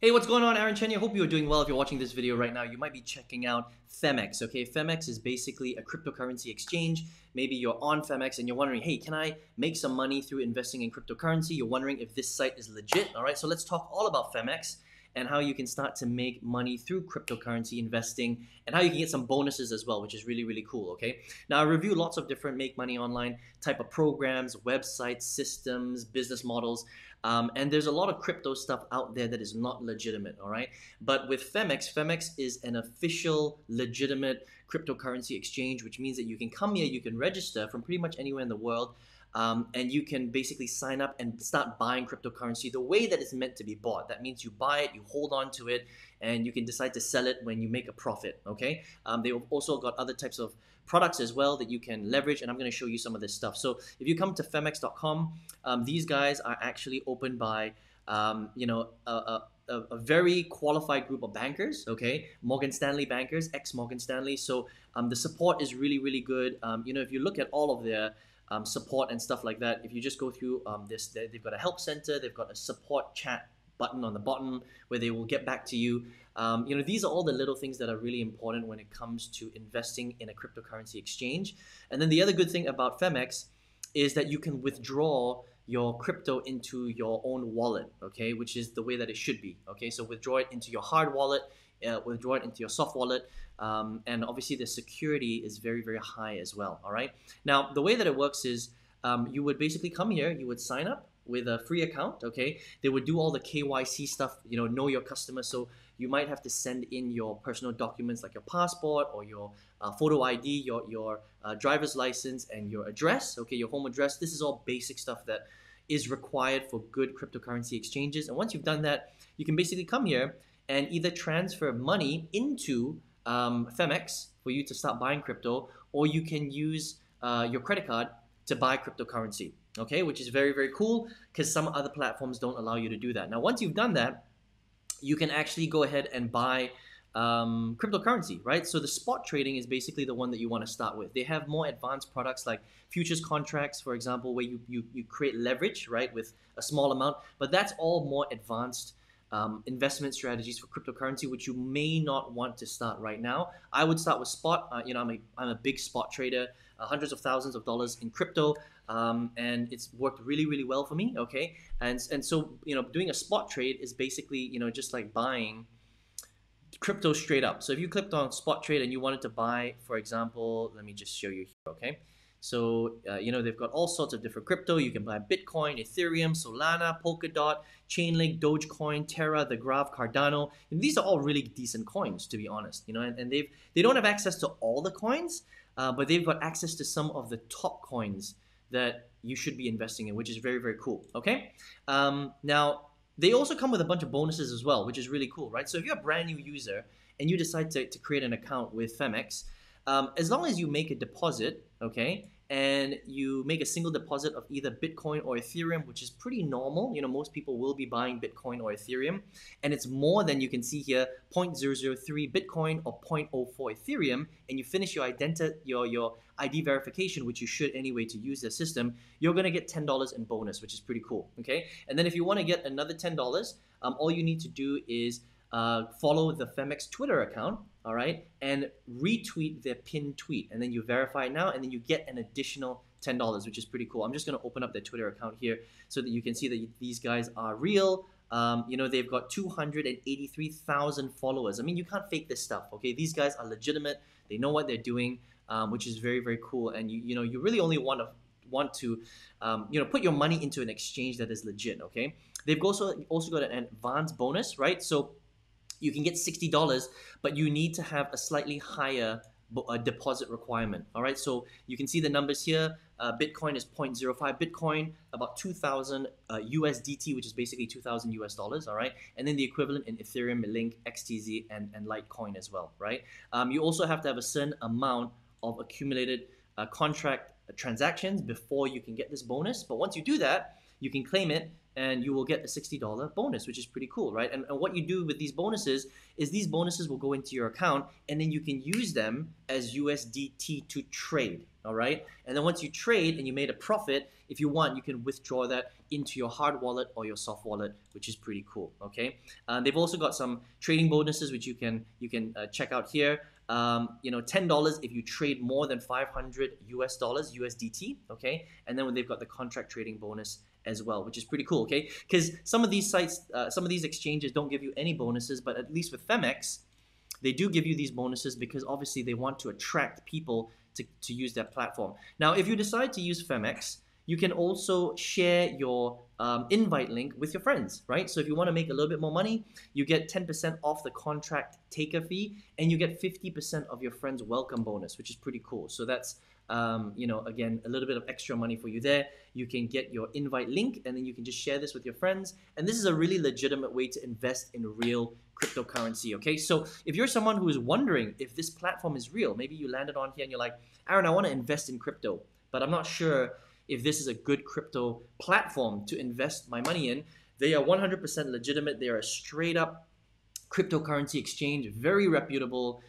Hey, what's going on? Aaron Chen here. Hope you're doing well. If you're watching this video right now, you might be checking out Phemex. Okay, Phemex is basically a cryptocurrency exchange. Maybe you're on Phemex and you're wondering, hey, can I make some money through investing in cryptocurrency? You're wondering if this site is legit. All right, so let's talk all about Phemex and how you can start to make money through cryptocurrency investing and how you can get some bonuses as well, which is really, really cool. Okay, now I review lots of different make money online type of programs, websites, systems, business models. And there's a lot of crypto stuff out there that is not legitimate, all right? But with Phemex, Phemex is an official, legitimate cryptocurrency exchange, which means that you can come here, you can register from pretty much anywhere in the world, and you can basically sign up and start buying cryptocurrency the way that it's meant to be bought. That means you buy it, you hold on to it, and you can decide to sell it when you make a profit, okay? They've also got other types of products as well that you can leverage, and I'm going to show you some of this stuff. So if you come to Phemex.com, these guys are actually opened by a very qualified group of bankers, okay? Morgan Stanley bankers, ex-Morgan Stanley. So the support is really, really good. If you look at all of their support and stuff like that, if you just go through this, they've got a help center, they've got a support chat button on the bottom where they will get back to you. These are all the little things that are really important when it comes to investing in a cryptocurrency exchange. And then the other good thing about Phemex is that you can withdraw your crypto into your own wallet, okay, which is the way that it should be, okay? So withdraw it into your hard wallet, withdraw it into your soft wallet, and obviously the security is very, very high as well, all right? Now, the way that it works is you would basically come here, you would sign up with a free account, okay? They would do all the KYC stuff, know your customer. So you might have to send in your personal documents like your passport or your photo ID, your driver's license and your address, okay, your home address. This is all basic stuff that is required for good cryptocurrency exchanges. And once you've done that, you can basically come here and either transfer money into Phemex for you to start buying crypto, or you can use your credit card to buy cryptocurrency, okay, which is very, very cool because some other platforms don't allow you to do that. Now, once you've done that, you can actually go ahead and buy cryptocurrency, right? So the spot trading is basically the one that you want to start with. They have more advanced products like futures contracts, for example, where you create leverage, right, with a small amount, but that's all more advanced investment strategies for cryptocurrency, which you may not want to start right now. I would start with spot. I'm a big spot trader, hundreds of thousands of dollars in crypto, and it's worked really, really well for me. Okay, and so doing a spot trade is basically just like buying crypto straight up. So if you clicked on spot trade and you wanted to buy, for example, let me just show you here. Okay. So, they've got all sorts of different crypto. You can buy Bitcoin, Ethereum, Solana, Polkadot, Chainlink, Dogecoin, Terra, The Graph, Cardano. And these are all really decent coins, to be honest. And they don't have access to all the coins, but they've got access to some of the top coins that you should be investing in, which is very, very cool. Okay. Now, they also come with a bunch of bonuses as well, which is really cool, right? So if you're a brand new user and you decide to create an account with Phemex, as long as you make a deposit, okay, and you make a single deposit of either Bitcoin or Ethereum, which is pretty normal. Most people will be buying Bitcoin or Ethereum, and it's more than you can see here, 0.003 Bitcoin or 0.04 Ethereum, and you finish your ID verification, which you should anyway to use the system, you're gonna get $10 in bonus, which is pretty cool, okay? And then if you wanna get another $10, all you need to do is follow the Phemex Twitter account, all right, and retweet their pinned tweet, and then you verify it now, and then you get an additional $10, which is pretty cool. I'm just going to open up their Twitter account here so that you can see that these guys are real. They've got 283,000 followers. I mean, you can't fake this stuff, okay? These guys are legitimate. They know what they're doing, which is very, very cool. And you really only want to put your money into an exchange that is legit, okay? They've also got an advanced bonus, right? So you can get $60, but you need to have a slightly higher deposit requirement. All right, so you can see the numbers here. Bitcoin is 0.05 Bitcoin, about 2,000 USDT, which is basically 2,000 US dollars. All right, and then the equivalent in Ethereum, Link, XTZ, and Litecoin as well. Right. You also have to have a certain amount of accumulated contract transactions before you can get this bonus. But once you do that, you can claim it. and you will get a $60 bonus, which is pretty cool, right? And what you do with these bonuses is these bonuses will go into your account, and then you can use them as USDT to trade, all right? And then once you trade and you made a profit, if you want, you can withdraw that into your hard wallet or your soft wallet, which is pretty cool, okay? They've also got some trading bonuses, which you can check out here. $10 if you trade more than 500 US dollars, USDT, okay? And then they've got the contract trading bonus as well, which is pretty cool, okay? Because some of these sites, some of these exchanges don't give you any bonuses, but at least with Phemex, they do give you these bonuses because obviously they want to attract people to use their platform. Now, if you decide to use Phemex, you can also share your invite link with your friends, right? So if you want to make a little bit more money, you get 10% off the contract taker fee, and you get 50% of your friend's welcome bonus, which is pretty cool. So that's, again, a little bit of extra money for you there. You can get your invite link, and then you can just share this with your friends. And this is a really legitimate way to invest in real cryptocurrency, okay? So if you're someone who is wondering if this platform is real, maybe you landed on here and you're like, Aaron, I want to invest in crypto, but I'm not sure if this is a good crypto platform to invest my money in. They are 100% legitimate. They are a straight up cryptocurrency exchange, very reputable,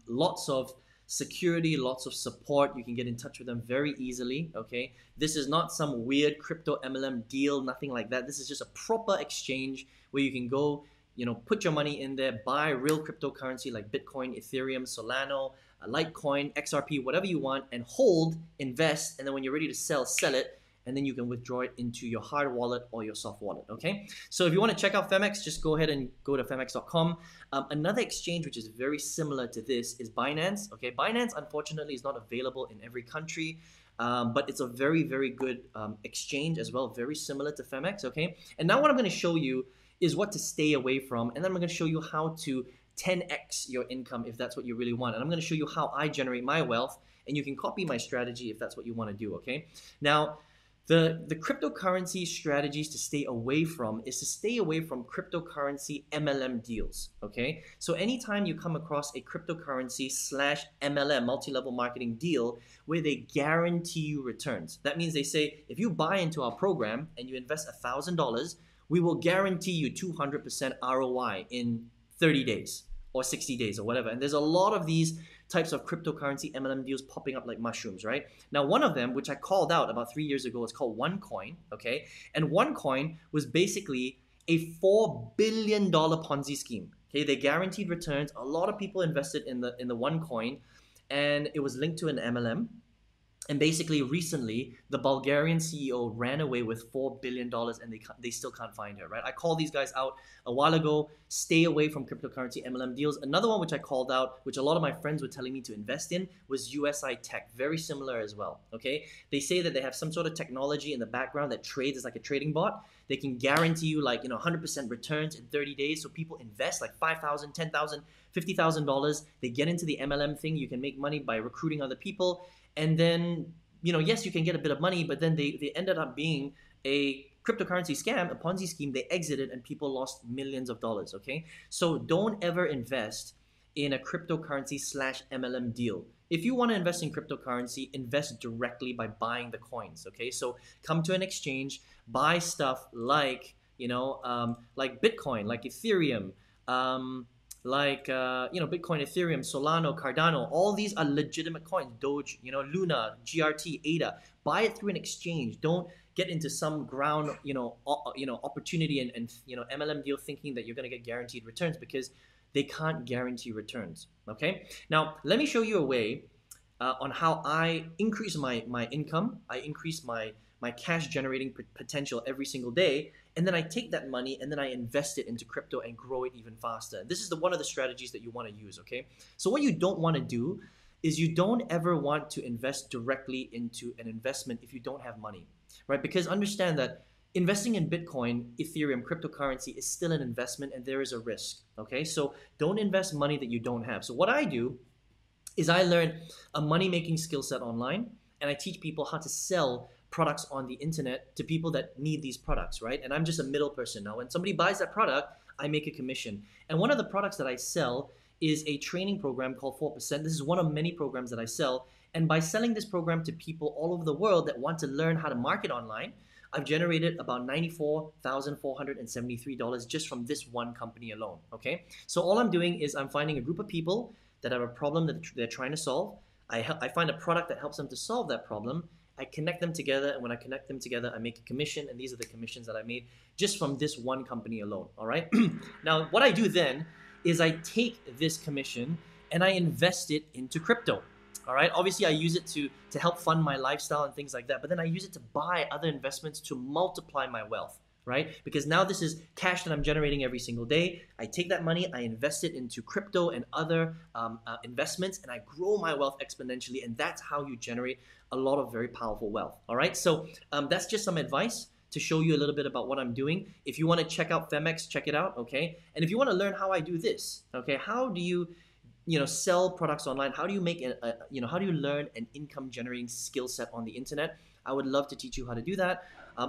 lots of security, lots of support. You can get in touch with them very easily, okay? This is not some weird crypto MLM deal, nothing like that. This is just a proper exchange where you can go, put your money in there, buy real cryptocurrency like Bitcoin, Ethereum, Solana, Litecoin, XRP, whatever you want, and hold, invest, and then when you're ready to sell it, and then you can withdraw it into your hard wallet or your soft wallet, okay? So if you want to check out Phemex, just go ahead and go to phemex.com. Another exchange which is very similar to this is Binance, okay? Binance, unfortunately, is not available in every country, but it's a very, very good exchange as well, very similar to Phemex, okay? And now what I'm going to show you is what to stay away from, and then I'm going to show you how to 10x your income if that's what you really want. And I'm going to show you how I generate my wealth, and you can copy my strategy if that's what you want to do, okay? Now, the cryptocurrency strategies to stay away from is to stay away from cryptocurrency MLM deals, okay? So anytime you come across a cryptocurrency slash MLM, multi-level marketing deal, where they guarantee you returns. That means they say, if you buy into our program and you invest $1,000, we will guarantee you 200% ROI in 30 days or 60 days or whatever. And there's a lot of these types of cryptocurrency MLM deals popping up like mushrooms, right? Now, one of them, which I called out about 3 years ago, is called OneCoin, okay? And OneCoin was basically a $4 billion Ponzi scheme, okay? They guaranteed returns. A lot of people invested in the OneCoin, and it was linked to an MLM. And basically, recently, the Bulgarian CEO ran away with $4 billion, and they still can't find her, right? I called these guys out a while ago. Stay away from cryptocurrency MLM deals. Another one which I called out, which a lot of my friends were telling me to invest in, was USI Tech. Very similar as well, okay? They say that they have some sort of technology in the background that trades as like a trading bot. They can guarantee you 100% returns in 30 days. So people invest like $5,000, $10,000, $50,000. They get into the MLM thing. You can make money by recruiting other people. And then, yes, you can get a bit of money, but then they ended up being a cryptocurrency scam, a Ponzi scheme. They exited and people lost millions of dollars, okay? So don't ever invest in a cryptocurrency slash MLM deal. If you want to invest in cryptocurrency, invest directly by buying the coins, okay? So come to an exchange, buy stuff like, like Bitcoin, like Ethereum, Bitcoin, Ethereum, Solana, Cardano. All these are legitimate coins. Doge, Luna, GRT, ADA. Buy it through an exchange. Don't get into some ground, opportunity and MLM deal thinking that you're going to get guaranteed returns, because they can't guarantee returns. Okay. Now let me show you a way on how I increase my income. I increase my cash generating potential every single day, and then I take that money and then I invest it into crypto and grow it even faster. This is one of the strategies that you want to use, okay? So what you don't want to do is you don't ever want to invest directly into an investment if you don't have money, right? Because understand that investing in Bitcoin, Ethereum, cryptocurrency is still an investment, and there is a risk, okay? So don't invest money that you don't have. So what I do is I learn a money-making skill set online, and I teach people how to sell products on the internet to people that need these products, right? And I'm just a middle person now. When somebody buys that product, I make a commission. And one of the products that I sell is a training program called 4%. This is one of many programs that I sell. And by selling this program to people all over the world that want to learn how to market online, I've generated about $94,473 just from this one company alone. Okay, so all I'm doing is I'm finding a group of people that have a problem that they're trying to solve. I find a product that helps them to solve that problem. I connect them together, and when I connect them together, I make a commission, and these are the commissions that I made just from this one company alone. All right. Now, what I do then is I take this commission and I invest it into crypto. All right. Obviously, I use it to help fund my lifestyle and things like that. But then I use it to buy other investments to multiply my wealth. Right? Because now this is cash that I'm generating every single day. I take that money, I invest it into crypto and other investments, and I grow my wealth exponentially. And that's how you generate a lot of very powerful wealth. All right. So that's just some advice to show you a little bit about what I'm doing. If you want to check out Phemex, check it out. Okay. And if you want to learn how I do this, okay, how do you sell products online? How do you make how do you learn an income generating skill set on the internet? I would love to teach you how to do that.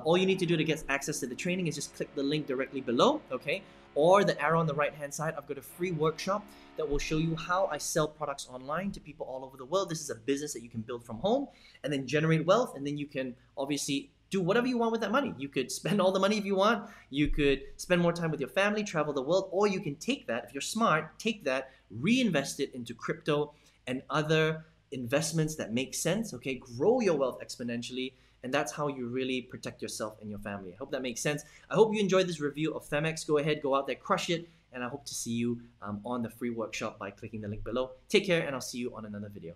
All you need to do to get access to the training is just click the link directly below, okay? Or the arrow on the right-hand side. I've got a free workshop that will show you how I sell products online to people all over the world. This is a business that you can build from home and then generate wealth, and then you can obviously do whatever you want with that money. You could spend all the money if you want. You could spend more time with your family, travel the world, or you can take that, if you're smart, take that, reinvest it into crypto and other investments that make sense, okay? Grow your wealth exponentially, and that's how you really protect yourself and your family. I hope that makes sense. I hope you enjoyed this review of Phemex. Go ahead, go out there, crush it, and I hope to see you on the free workshop by clicking the link below. Take care, and I'll see you on another video.